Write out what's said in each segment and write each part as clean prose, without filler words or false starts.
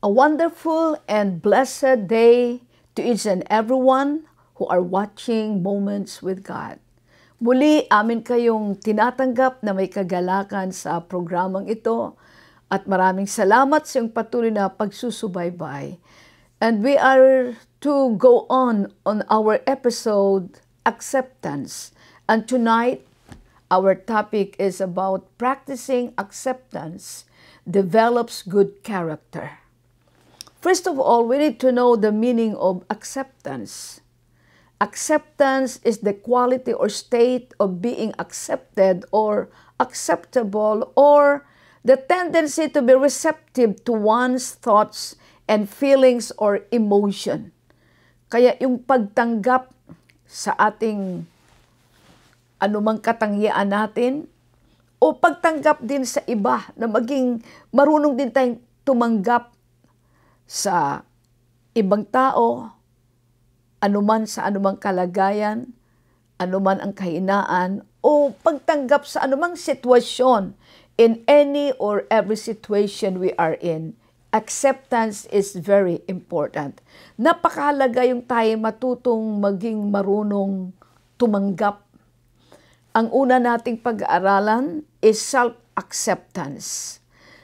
A wonderful and blessed day to each and everyone who are watching Moments with God. Muli, amin kayong tinatanggap na may kagalakan sa programang ito at maraming salamat sa iyong patuloy na pagsusubaybay. And we are to go on our episode, Acceptance. And tonight, our topic is about practicing acceptance develops good character. First of all, we need to know the meaning of acceptance. Acceptance is the quality or state of being accepted or acceptable, or the tendency to be receptive to one's thoughts and feelings or emotion. Kaya yung pagtanggap sa ating anumang katangian natin, o pagtanggap din sa iba na maging marunong din tayong tumanggap sa ibang tao, anuman sa anumang kalagayan, anuman ang kahinaan, o pagtanggap sa anumang sitwasyon in any or every situation we are in. Acceptance is very important. Napakahalaga yung tayo matutong maging marunong tumanggap. Ang una nating pag-aaralan is self-acceptance.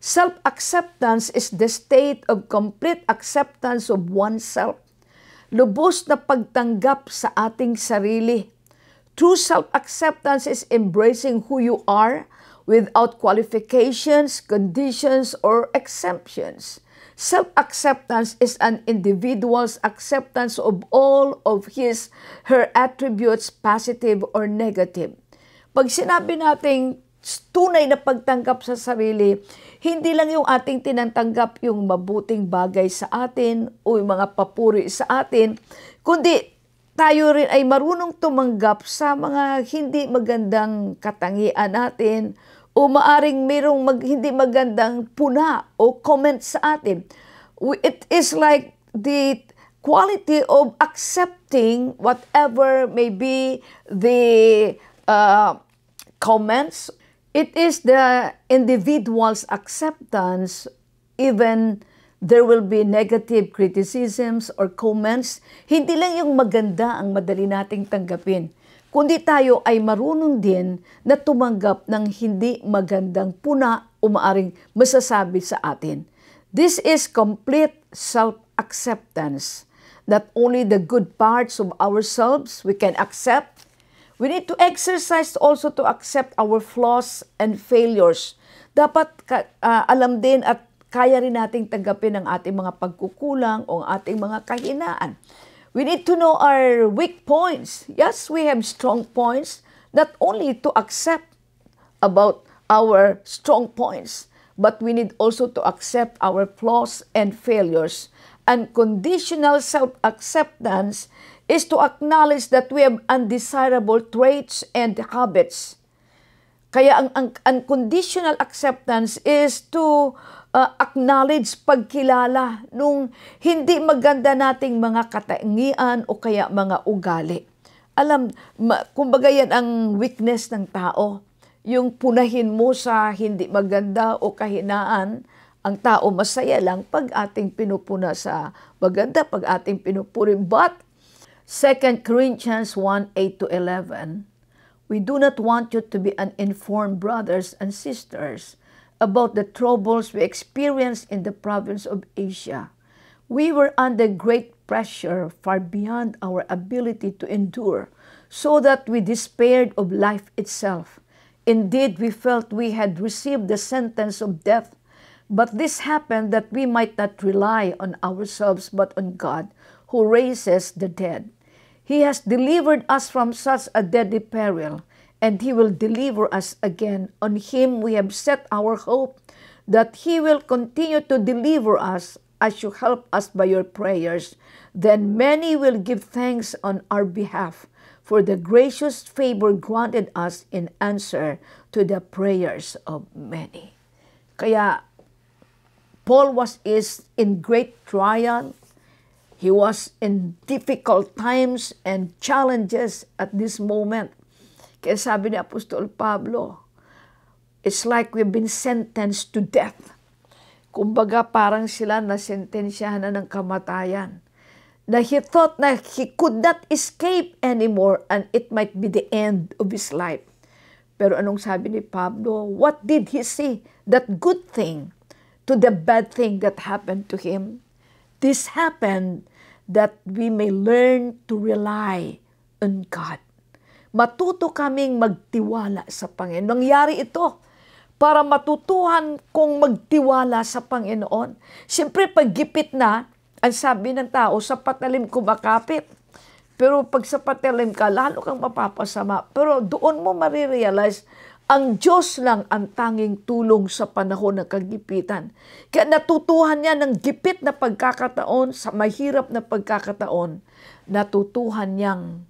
Self-acceptance is the state of complete acceptance of oneself. Lubos na pagtanggap sa ating sarili. True self-acceptance is embracing who you are without qualifications, conditions, or exemptions. Self-acceptance is an individual's acceptance of all of her attributes, positive or negative. Pag sinabi nating tunay na pagtanggap sa sarili, hindi lang yung ating tinatanggap yung mabuting bagay sa atin o yung mga papuri sa atin, kundi tayo rin ay marunong tumanggap sa mga hindi magandang katangian natin o maaring mayroong hindi magandang puna o comment sa atin. It is like the quality of accepting whatever may be the comments. It is the individual's acceptance, even there will be negative criticisms or comments. Hindi lang yung maganda ang madali nating tanggapin, kundi tayo ay marunong din na tumanggap ng hindi magandang puna o maaring masasabi sa atin. This is complete self-acceptance. Not only the good parts of ourselves we can accept, we need to exercise also to accept our flaws and failures. Dapat alam din at kaya rin nating tanggapin ang ating mga pagkukulang o ang ating mga kahinaan. We need to know our weak points. Yes, we have strong points, not only to accept about our strong points, but we need also to accept our flaws and failures. Unconditional self-acceptance is to acknowledge that we have undesirable traits and habits. Kaya ang unconditional acceptance is to acknowledge, pagkilala nung hindi maganda nating mga katangian o kaya mga ugali. Kumbaga yan ang weakness ng tao. Yung punahin mo sa hindi maganda o kahinaan, ang tao masaya lang pag ating pinupuna sa maganda, pag ating pinupuri. But 2 Corinthians 1:8-11, we do not want you to be uninformed, brothers and sisters, about the troubles we experienced in the province of Asia. We were under great pressure far beyond our ability to endure, so that we despaired of life itself. Indeed, we felt we had received the sentence of death, but this happened that we might not rely on ourselves but on God, who raises the dead. He has delivered us from such a deadly peril, and He will deliver us again. On Him we have set our hope, that He will continue to deliver us as you help us by your prayers. Then many will give thanks on our behalf for the gracious favor granted us in answer to the prayers of many. Kaya Paul is in great trial. He was in difficult times and challenges at this moment. Kaya sabi ni Apostol Pablo, it's like we've been sentenced to death. Kumbaga parang sila nasentensyahan na ng kamatayan. Na he thought na he could not escape anymore and it might be the end of his life. Pero anong sabi ni Pablo? What did he see? That good thing to the bad thing that happened to him. This happened that we may learn to rely on God. Matuto kaming magtiwala sa Panginoon. Nangyari ito para matutuhan kong magtiwala sa Panginoon. Siyempre, pag gipit na, ang sabi ng tao, sa patalim kumakapit. Pero pag sa patalim ka, lalo kang mapapasama. Pero doon mo marirealize, ang Diyos lang ang tanging tulong sa panahon ng kagipitan. Kaya natutuhan niya ng gipit na pagkakataon, sa mahirap na pagkakataon, natutuhan niyang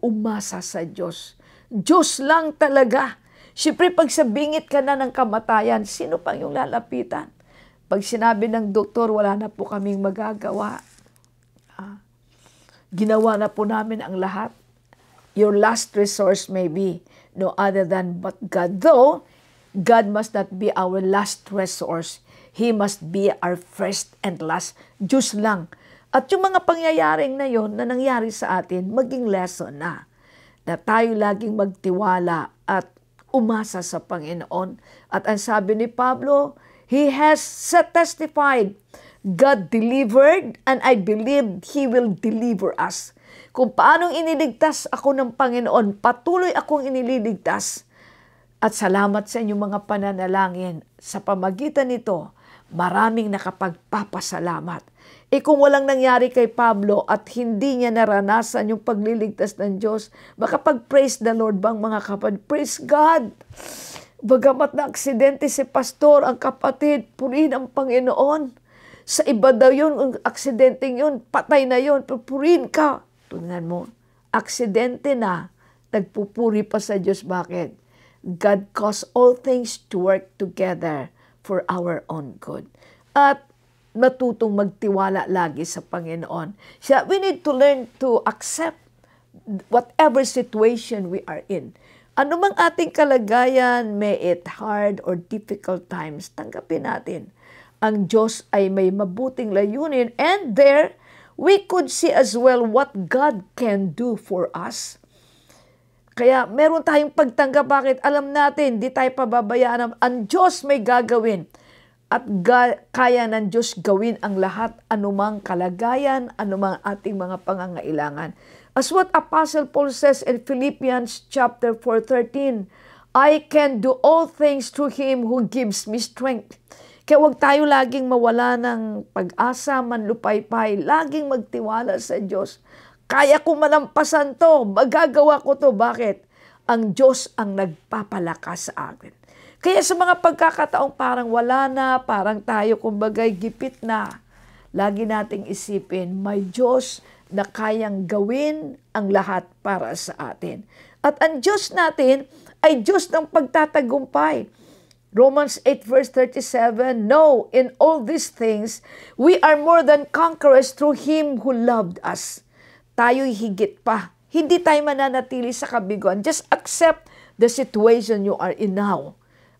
umasa sa Diyos. Diyos lang talaga. Siyempre, pag sabingit ka na ng kamatayan, sino pang yung lalapitan? Pag sinabi ng doktor, wala na po kaming magagawa. Ginawa na po namin ang lahat. Your last resource may be no other than but God. Though, God must not be our last resource. He must be our first and last. Diyos lang. At yung mga pangyayaring na yon na nangyari sa atin, maging lesson na tayo laging magtiwala at umasa sa Panginoon. At ang sabi ni Pablo, he has testified, God delivered and I believe He will deliver us. Kung paanong iniligtas ako ng Panginoon, patuloy akong inililigtas. At salamat sa inyong mga pananalangin. Sa pamagitan nito, maraming nakapagpapasalamat. Kung walang nangyari kay Pablo at hindi niya naranasan yung pagliligtas ng Diyos, makapag-praise the Lord bang mga kapatid? Praise God! Bagamat na aksidente si pastor, ang kapatid, purihin ang Panginoon. Sa iba daw yun, ang aksidente yun, patay na yun, purihin ka. Tingnan mo, aksidente na, nagpupuri pa sa Diyos. Bakit? God caused all things to work together for our own good. At matutong magtiwala lagi sa Panginoon. We need to learn to accept whatever situation we are in. Ano mang ating kalagayan, may it hard or difficult times, tanggapin natin. Ang Diyos ay may mabuting layunin, and there, we could see as well what God can do for us. Kaya meron tayong pagtanggap. Bakit? Alam natin, di tayo pababayaan. Ang Diyos may gagawin. At kaya ng Diyos gawin ang lahat, anumang kalagayan, anumang ating mga pangangailangan. As what Apostle Paul says in Philippians chapter 4:13, I can do all things through Him who gives me strength. Kaya huwag tayo laging mawala ng pag-asa, manlupaypay, laging magtiwala sa Diyos. Kaya ko malampasan to, magagawa ko to. Bakit? Ang Diyos ang nagpapalakas sa akin. Kaya sa mga pagkakataong parang wala na, parang tayo kumbagay gipit na, lagi nating isipin, may Diyos na kayang gawin ang lahat para sa atin. At ang Diyos natin ay Diyos ng pagtatagumpay. Romans 8 verse 37, no, in all these things, we are more than conquerors through Him who loved us. Tayo'y higit pa. Hindi tayo mananatili sa kabiguan. Just accept the situation you are in now.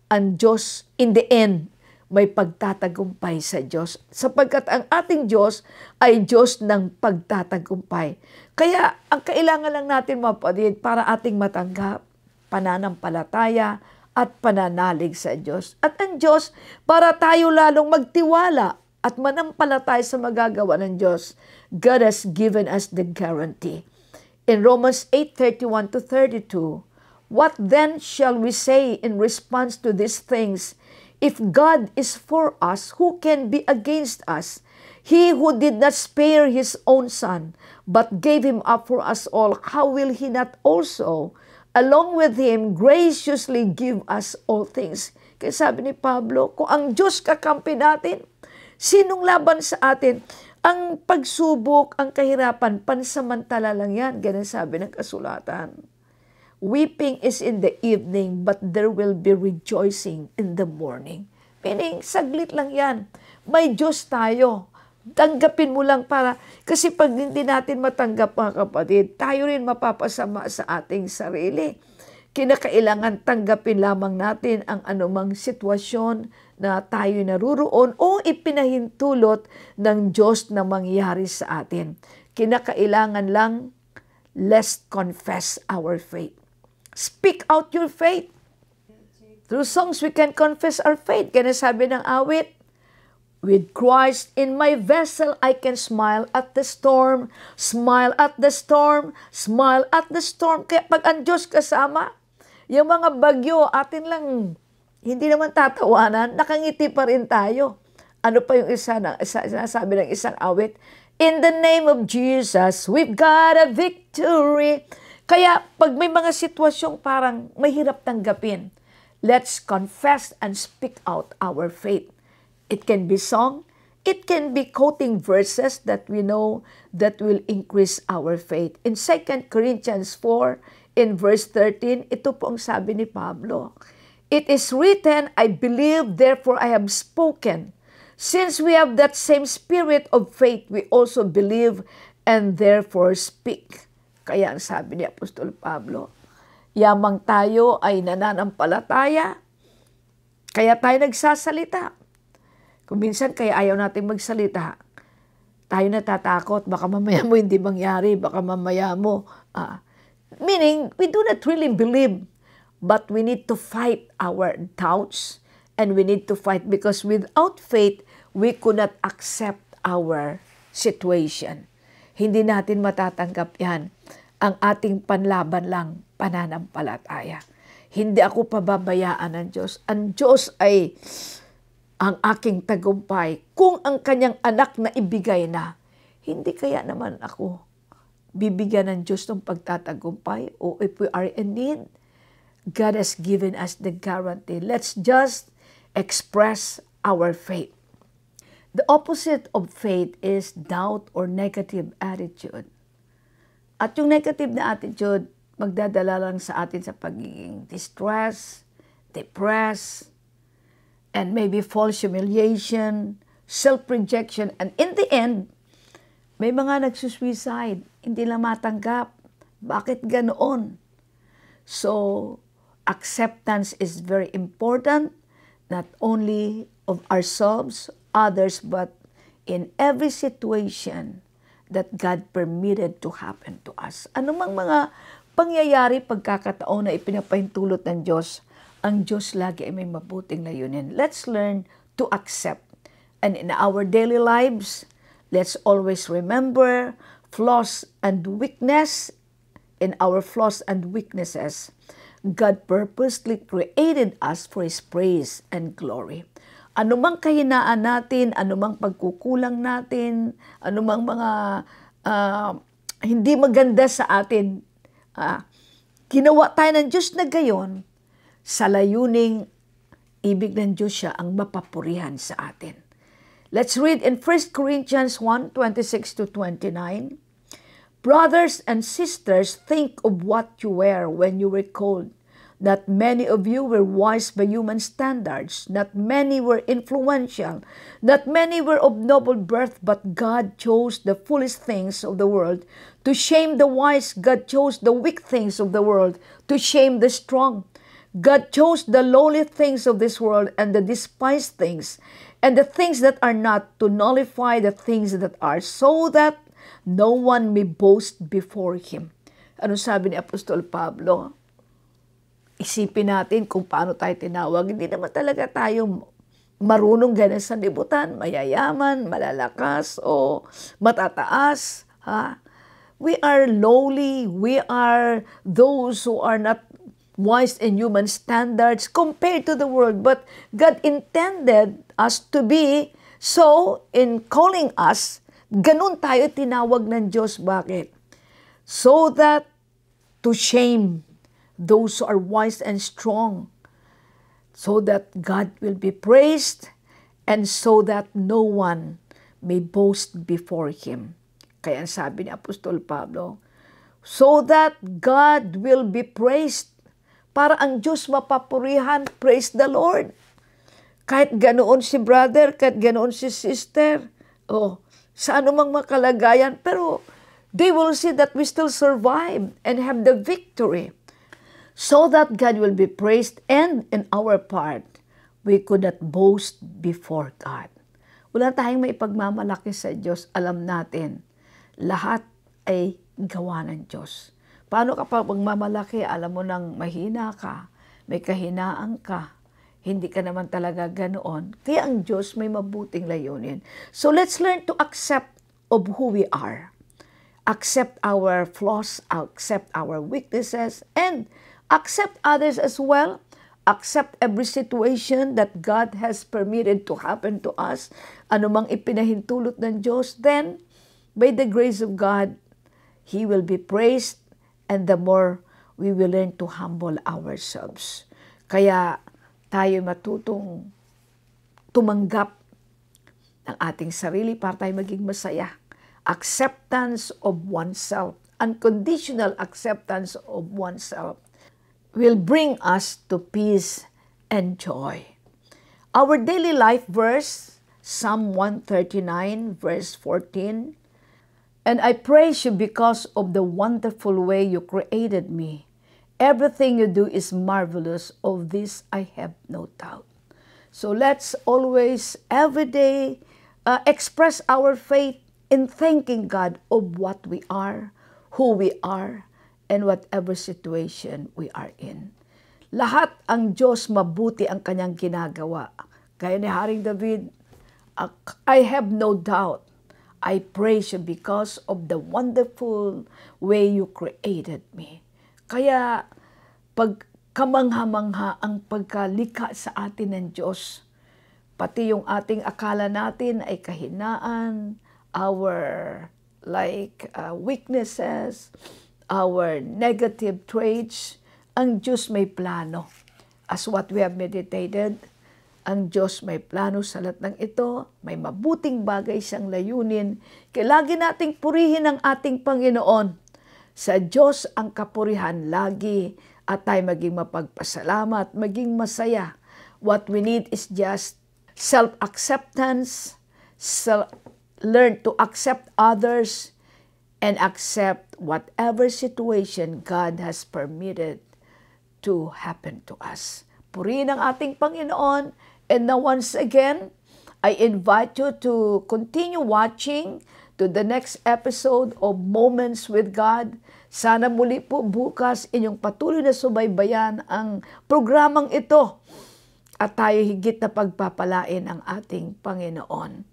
Ang Diyos, in the end, may pagtatagumpay sa Diyos. Sapagkat ang ating Diyos ay Diyos ng pagtatagumpay. Kaya, ang kailangan lang natin mapatid para ating matanggap, pananampalataya at pananalig sa Diyos. At ang Diyos, para tayo lalong magtiwala at manampalataya sa magagawa ng Diyos, God has given us the guarantee. In Romans 8:31-32, what then shall we say in response to these things? If God is for us, who can be against us? He who did not spare His own Son, but gave Him up for us all, how will He not also, along with Him, graciously give us all things? Kaya sabi ni Pablo, kung ang Diyos kakampi natin, sinong laban sa atin? Ang pagsubok, ang kahirapan, pansamantala lang yan. Ganun sabi ng kasulatan. Weeping is in the evening, but there will be rejoicing in the morning. Meaning, saglit lang yan. May Diyos tayo. Tanggapin mo lang para, kasi pag hindi natin matanggap mga kapatid, tayo rin mapapasama sa ating sarili. kinakailangan tanggapin lamang natin ang anumang sitwasyon na tayo naruroon o ipinahintulot ng Diyos na mangyari sa atin. Kinakailangan lang, let's confess our faith. Speak out your faith. Through songs, we can confess our faith. Kaya sabi ng awit, with Christ in my vessel, I can smile at the storm. Smile at the storm. Smile at the storm. Kaya pag ang Diyos kasama, yung mga bagyo, atin lang, hindi naman tatawanan, nakangiti pa rin tayo. Ano pa yung sinasabi ng isang awit? In the name of Jesus, we've got a victory. Kaya pag may mga sitwasyong parang mahirap tanggapin, let's confess and speak out our faith. It can be song, it can be quoting verses that we know that will increase our faith. In 2 Corinthians 4, in verse 13, ito po ang sabi ni Pablo. It is written, I believe, therefore I have spoken. Since we have that same spirit of faith, we also believe and therefore speak. Kaya ang sabi ni Apostol Pablo, yamang tayo ay nananampalataya, kaya tayo nagsasalita. Kung minsan kaya ayaw natin magsalita, tayo natatakot, baka mamaya mo hindi mangyari, baka mamaya mo. Meaning, we do not really believe, but we need to fight our doubts, and we need to fight because without faith, we could not accept our situation. Hindi natin matatanggap yan. Ang ating panlaban lang, pananampalataya. Hindi ako pababayaan ng Diyos. Ang Diyos ay ang aking tagumpay. Kung ang kanyang anak na ibigay na, hindi kaya naman ako bibigyan ng Diyos ng pagtatagumpay? O if we are in need, God has given us the guarantee. Let's just express our faith. The opposite of faith is doubt or negative attitude. At yung negative na attitude, magdadala lang sa atin sa pagiging distress, depressed, and maybe false humiliation, self-rejection, and in the end, may mga nagsusuicide, hindi lang matanggap. Bakit ganoon? So, acceptance is very important, not only of ourselves, others, but in every situation that God permitted to happen to us. Anumang mga pangyayari, pagkakataon na ipinapahintulot ng Diyos, ang Diyos lagi ay may mabuting layunin. Let's learn to accept. And in our daily lives, let's always remember flaws and weakness. In our flaws and weaknesses, God purposely created us for His praise and glory. Anumang kahinaan natin, anumang pagkukulang natin, anumang mga hindi maganda sa atin, ginawa tayo ng Diyos na gayon, sa layuning ibig ng Diyos siya ang mapapurihan sa atin. Let's read in 1 Corinthians 1:26-29. Brothers and sisters, think of what you were when you were called. Not many of you were wise by human standards. Not many were influential. Not many were of noble birth, but God chose the foolish things of the world to shame the wise. God chose the weak things of the world to shame the strong. God chose the lowly things of this world and the despised things and the things that are not to nullify the things that are, so that no one may boast before Him. Ano sabi ni Apostol Pablo? Isipin natin kung paano tayo tinawag. Hindi naman talaga tayo marunong ganun sa libutan, mayayaman, malalakas, o matataas. We are lowly. We are those who are not wise in human standards compared to the world. But God intended us to be so in calling us. Ganun tayo tinawag ng Diyos. Bakit? So that to shame those who are wise and strong, so that God will be praised, and so that no one may boast before Him. Kaya sabi ni Apostol Pablo, so that God will be praised, para ang Diyos mapapurihan. Praise the Lord. Kahit ganoon si brother, kahit ganoon si sister, sa anumang makalagayan, pero they will see that we still survive and have the victory. so that God will be praised, and in our part, we could not boast before God. Wala tayong may pagmamalaki sa Diyos. Alam natin, lahat ay gawa ng Diyos. Paano kapag magmamalaki, alam mo nang mahina ka, may kahinaan ka, hindi ka naman talaga ganoon. Kaya ang Diyos may mabuting layunin. So let's learn to accept of who we are. Accept our flaws, accept our weaknesses, and accept others as well. Accept every situation that God has permitted to happen to us. Ano mang ipinahintulot ng Diyos, then, by the grace of God, He will be praised, and the more we will learn to humble ourselves. Kaya tayo matutong tumanggap ng ating sarili para tayo maging masaya. Acceptance of oneself, unconditional acceptance of oneself, will bring us to peace and joy. Our daily life verse, Psalm 139, verse 14, "And I praise you because of the wonderful way you created me. Everything you do is marvelous. Of this I have no doubt." So let's always, every day, express our faith in thanking God of what we are, who we are, and whatever situation we are in. Lahat ang Diyos mabuti ang kanyang ginagawa. Gaya ni Haring David, I have no doubt. I praise you because of the wonderful way you created me. Kaya pagkamangha-mangha ang pagkalikha sa atin ng Diyos. Pati yung ating akala natin ay kahinaan, our weaknesses, our negative traits, ang Diyos may plano. As what we have meditated, ang Diyos may plano sa lahat ng ito, may mabuting bagay siyang layunin. Kaya lagi nating purihin ang ating Panginoon. Sa Diyos ang kapurihan lagi at tayo maging mapagpasalamat, maging masaya. What we need is just self-acceptance, learn to accept others, and accept whatever situation God has permitted to happen to us. Purihin ang ating Panginoon. And now once again, I invite you to continue watching to the next episode of Moments with God. Sana muli po bukas inyong patuloy na subaybayan ang programang ito at tayo higit na pagpapalain ang ating Panginoon.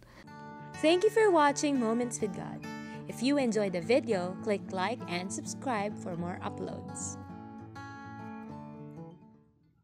Thank you for watching Moments with God. If you enjoyed the video, click like and subscribe for more uploads.